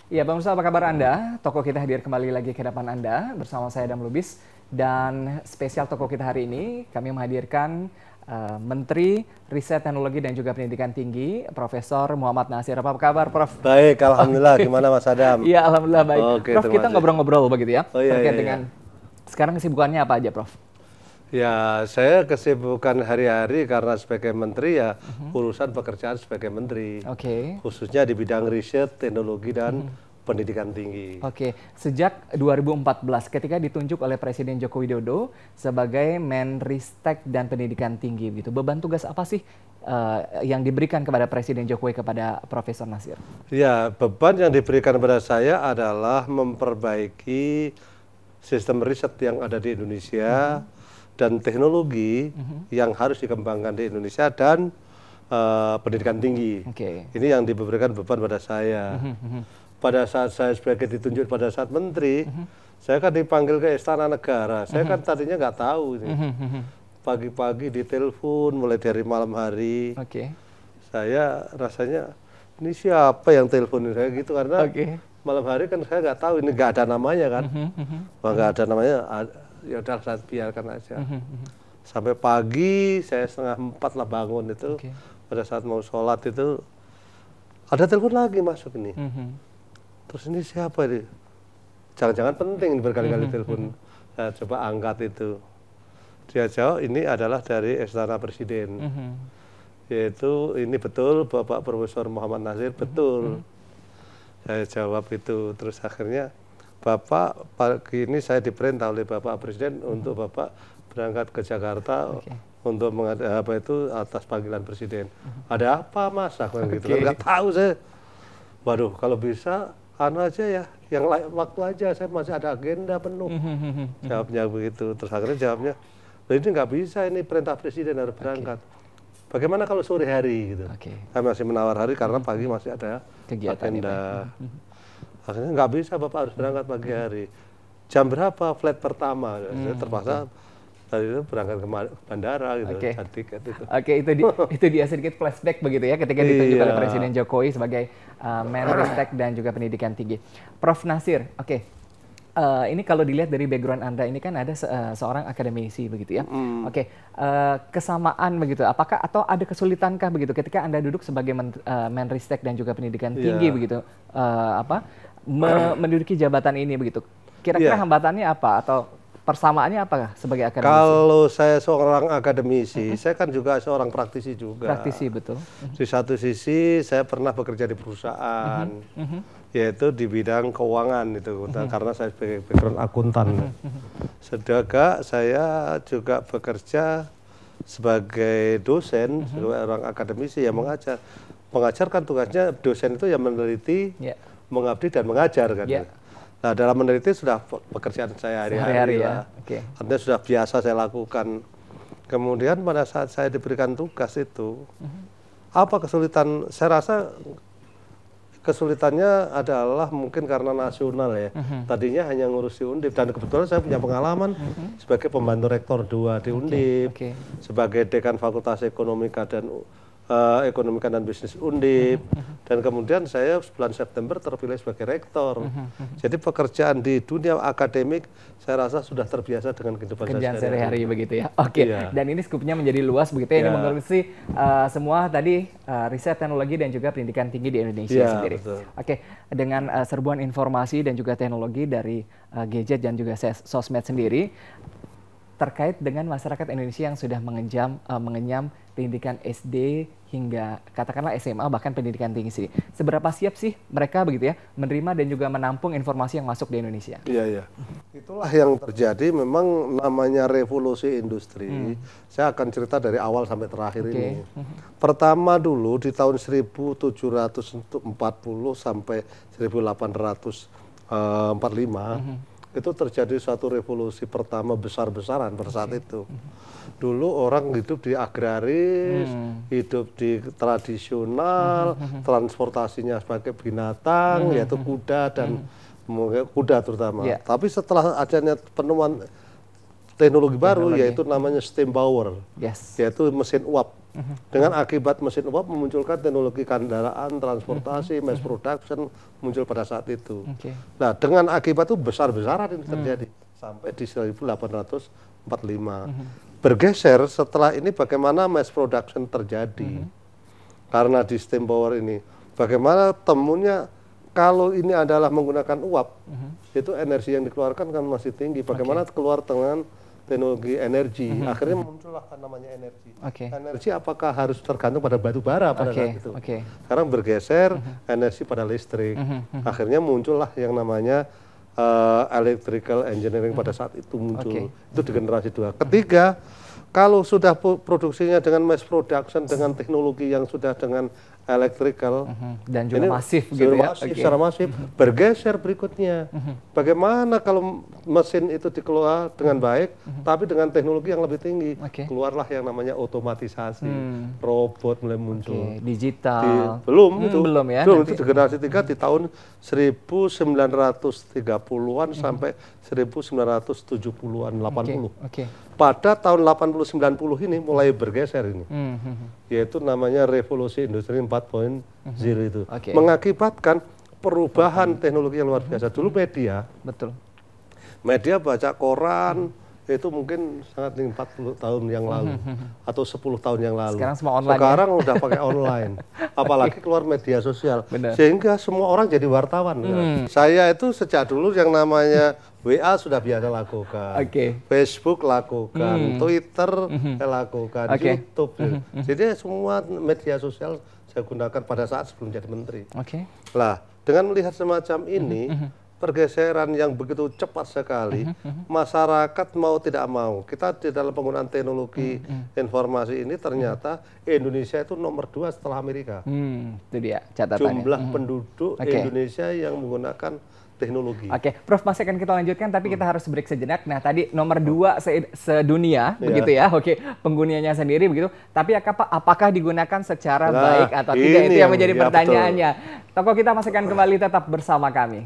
Ya, pemirsa, apa kabar Anda? Toko kita hadir kembali lagi ke depan Anda bersama saya Adam Lubis. Dan spesial toko kita hari ini, kami menghadirkan Menteri Riset Teknologi dan juga Pendidikan Tinggi, Profesor Muhammad Nasir. Apa kabar, Prof? Baik, Alhamdulillah. Gimana Mas Adam? Iya, Alhamdulillah baik. Oke, Prof, kita ngobrol-ngobrol begitu ya, Oh iya, terkait iya, dengan sekarang kesibukannya apa aja, Prof? Ya, saya kesibukan hari-hari karena sebagai menteri ya urusan pekerjaan sebagai menteri. Oke. Khususnya di bidang riset, teknologi, dan pendidikan tinggi. Oke, sejak 2014 ketika ditunjuk oleh Presiden Joko Widodo sebagai Menristek dan Pendidikan Tinggi gitu. Beban tugas apa sih yang diberikan kepada Presiden Jokowi kepada Profesor Nasir? Ya, beban yang diberikan kepada saya adalah memperbaiki sistem riset yang ada di Indonesia dan teknologi yang harus dikembangkan di Indonesia dan pendidikan tinggi. Ini yang diberikan beban pada saya. Pada saat saya sebagai ditunjuk pada saat menteri, saya kan dipanggil ke Istana Negara. Saya kan tadinya nggak tahu ini. Pagi-pagi ditelepon mulai dari malam hari. Saya rasanya ini siapa yang telepon saya gitu karena malam hari kan saya nggak tahu ini nggak ada namanya kan. Nggak ada namanya. Ya udah saya biarkan aja. Sampai pagi saya 3:30 lah bangun itu. Pada saat mau sholat itu ada telepon lagi masuk ini. Terus ini siapa ini? Jangan-jangan penting berkali-kali telepon. Saya coba angkat itu. Dia jawab ini adalah dari Istana Presiden. Yaitu ini betul Bapak Profesor Muhammad Nasir, betul. Saya jawab itu. Terus akhirnya Bapak pagi ini saya diperintah oleh Bapak Presiden untuk Bapak berangkat ke Jakarta untuk apa itu atas panggilan Presiden. Ada apa Mas? Aku gitu kan nggak tahu saya. Waduh, kalau bisa aja ya, yang waktu aja, saya masih ada agenda penuh. Jawabnya begitu. Terus akhirnya jawabnya, ini nggak bisa, ini perintah Presiden harus berangkat. Bagaimana kalau sore hari gitu? Saya masih menawar hari karena pagi masih ada agenda. Akhirnya nggak bisa, Bapak harus berangkat pagi hari. Jam berapa flight pertama? Saya terpaksa tadi itu berangkat ke bandara gitu, cari tiket itu. Itu dia sedikit flashback begitu ya ketika ditunjuk oleh Presiden Jokowi sebagai Menristek dan juga Pendidikan Tinggi. Prof Nasir, ini kalau dilihat dari background Anda ini kan ada seorang akademisi begitu ya. Kesamaan begitu, apakah atau ada kesulitankah begitu ketika Anda duduk sebagai Menristek dan juga Pendidikan Tinggi begitu, menduduki jabatan ini begitu? Kira-kira hambatannya apa atau persamaannya apakah sebagai akademisi? Kalau saya seorang akademisi, saya kan juga seorang praktisi juga. Praktisi, betul. Di satu sisi saya pernah bekerja di perusahaan, yaitu di bidang keuangan itu, karena saya sebagai background akuntan. Sedangkan saya juga bekerja sebagai dosen, sebagai orang akademisi yang mengajar. Mengajarkan tugasnya dosen itu yang meneliti, mengabdi dan mengajar kan. Nah, dalam meneliti sudah pekerjaan saya hari-hari ya. Artinya sudah biasa saya lakukan. Kemudian pada saat saya diberikan tugas itu, apa kesulitan? Saya rasa kesulitannya adalah mungkin karena nasional ya. Tadinya hanya ngurusi Undip dan kebetulan saya punya pengalaman sebagai pembantu rektor 2 di Undip, sebagai dekan Fakultas Ekonomika dan Bisnis Undip, dan kemudian saya bulan September terpilih sebagai rektor. Jadi pekerjaan di dunia akademik saya rasa sudah terbiasa dengan kehidupan sehari-hari begitu ya. Dan ini skupnya menjadi luas begitu ya. Ini mengurusi semua tadi riset teknologi dan juga pendidikan tinggi di Indonesia sendiri. Dengan serbuan informasi dan juga teknologi dari gadget dan juga sosmed sendiri terkait dengan masyarakat Indonesia yang sudah mengenyam pendidikan SD hingga katakanlah SMA bahkan pendidikan tinggi sendiri. Seberapa siap sih mereka begitu ya menerima dan juga menampung informasi yang masuk di Indonesia? Iya. Itulah yang terjadi, memang namanya revolusi industri. Saya akan cerita dari awal sampai terakhir ini. Pertama dulu di tahun 1740 sampai 1845 itu terjadi suatu revolusi pertama besar-besaran pada saat itu. Dulu orang hidup di agraris, hidup di tradisional, transportasinya sebagai binatang, yaitu kuda dan kuda terutama. Tapi setelah adanya penemuan teknologi baru, yaitu namanya steam power, yes. yaitu mesin uap. Dengan akibat mesin uap memunculkan teknologi kendaraan, transportasi, mass production muncul pada saat itu. Nah, dengan akibat itu besar-besaran ini terjadi sampai di 1845. Bergeser setelah ini bagaimana mass production terjadi karena di steam power ini. Bagaimana temunya kalau ini adalah menggunakan uap, itu energi yang dikeluarkan kan masih tinggi. Bagaimana keluar dengan teknologi energi, akhirnya muncullah namanya energi. Energi apakah harus tergantung pada batu bara pada saat itu? Sekarang bergeser energi pada listrik. Akhirnya muncullah yang namanya electrical engineering pada saat itu muncul. Itu di generasi 2. Ketiga, kalau sudah produksinya dengan mass production dengan teknologi yang sudah dengan electrical dan juga masif gitu ya. Secara masif bergeser berikutnya. Bagaimana kalau mesin itu dikelola dengan baik tapi dengan teknologi yang lebih tinggi? Keluarlah yang namanya otomatisasi. Robot mulai muncul. Digital. Belum itu. Belum ya. Belum, itu di generasi 3 di tahun 1930-an sampai 1970-an 80. Pada tahun 80-90 ini mulai bergeser ini. Yaitu namanya revolusi industri 4.0 itu. Mengakibatkan perubahan teknologi yang luar biasa. Dulu media. Media baca koran itu mungkin sangat 40 tahun yang lalu atau 10 tahun yang lalu. Sekarang semua online. Sekarang udah pakai online. Apalagi keluar media sosial. Sehingga semua orang jadi wartawan. Saya itu sejak dulu yang namanya WA sudah biasa lakukan. Facebook lakukan, Twitter lakukan, YouTube. Jadi semua media sosial saya gunakan pada saat sebelum jadi menteri. Lah, dengan melihat semacam ini, pergeseran yang begitu cepat sekali, masyarakat mau tidak mau. Kita di dalam penggunaan teknologi informasi ini ternyata Indonesia itu nomor 2 setelah Amerika. Itu dia catatannya. Jumlah penduduk Indonesia yang menggunakan teknologi. Prof, masih akan kita lanjutkan, tapi kita harus break sejenak. Nah, tadi nomor 2 sedunia, begitu ya. Penggunanya sendiri begitu. Tapi apakah digunakan secara baik atau tidak? Itu yang menjadi pertanyaannya. Toko kita masih akan kembali, tetap bersama kami.